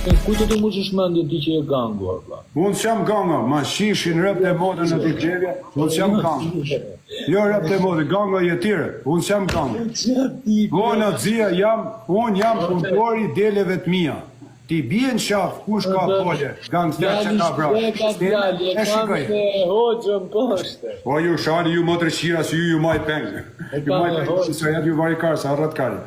Kujtë të mu që shmendje ti që e gangu, arba? Unë s'jam ganga, ma shishin rëp të modën në DJ-ve, unë s'jam ganga. Jo rëp të modën, ganga jetire, unë s'jam ganga. Unë zia unë jam punëtori deleve të mija. Ti bie në shaf, kush ka pole, gangster që ka bra. E shikoj. O ju shani, ju më të rëshira, si ju maj pengë. Ju maj pengë, si jetë ju vari karë, sa rrët kari.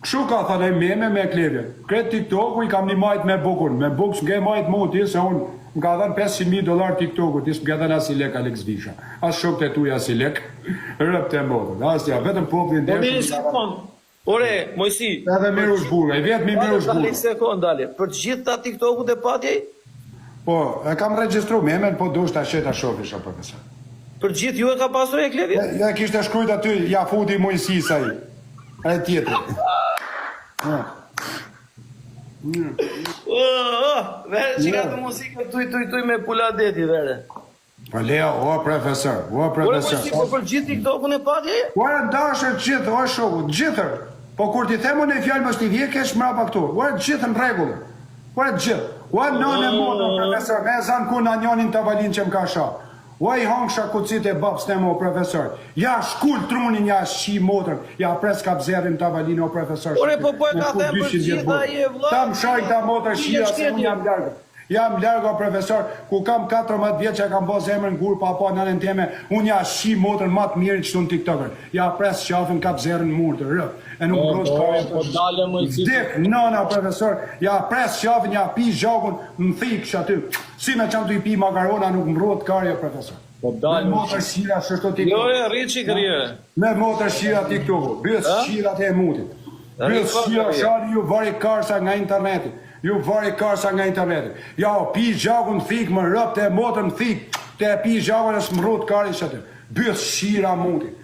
Kështu ka thane meme me klevje. Kretë TikTok-u i kam një majt me bukun. Me bukës nge majt muti, se unë më ka dhenë $500,000 TikTok-u, tisë më ka dhenë asi lek Alex Visha. As shok të tuja asi lek, rëp të mbotën. Asja, vetëm poplin dhe... Ore, Mojsi... Edhe miru shburga, i vjetë mi miru shburga. Për të gjithë ta TikTok-u dhe patjej? Po, e kam registru memen, po do shta sheta shofisha për kësa. Për gjithë ju e ka pasur e klevje? Ja kishte shkrujt aty, ja futi Mojsi sa i. E tjetër. Vere që ka të muzikë tuj me pula deti, vere. Po Lea, o profesor, o profesor. Po për gjithë TikTok-un e patje? Po e dashër gjithë, o shoku, gjithër. Po kur ti themu në fjallë mështë i vjekesh mrapa këtu, o e gjithë në regullë. O e gjithë. O e nën e modë, profesor, me zanë ku në njonin të valin që më ka sha. O e i hangsha kucit e babës të mo, profesor. Ja shkull trunin, ja shi motër, ja pres ka pëzerin të valin, o profesor. Ore, po e ka them për gjitha i e vla. Ta më shajnë ta motër shia, se unë jam largë. Jam largo, profesor, ku kam 14 vjetë që kam bo zemrën kur pa po nënën teme, unë ja shi motër matë mirë që të në TikToker. Ja pres qafën ka pëzerën murë të rëp. E nuk bros kare Dik, nëna, profesor, ja pres qafën, ja pi zhakun, më thikë që aty. Si me qam të i pi makarona, nuk më rrot kare, profesor. Me motër shira shështo TikToker. Jo, rritë që kërje. Me motër shira TikToker, bësë shirat e mutit. Bësë shira shari ju vari karsa nga internetit. Ju vari karsa nga internetit. Ja, pi zhakun thikë, më rëp të motër më thikë, të pi zhakun e së më rrot kare që aty. Bësë shira mutit.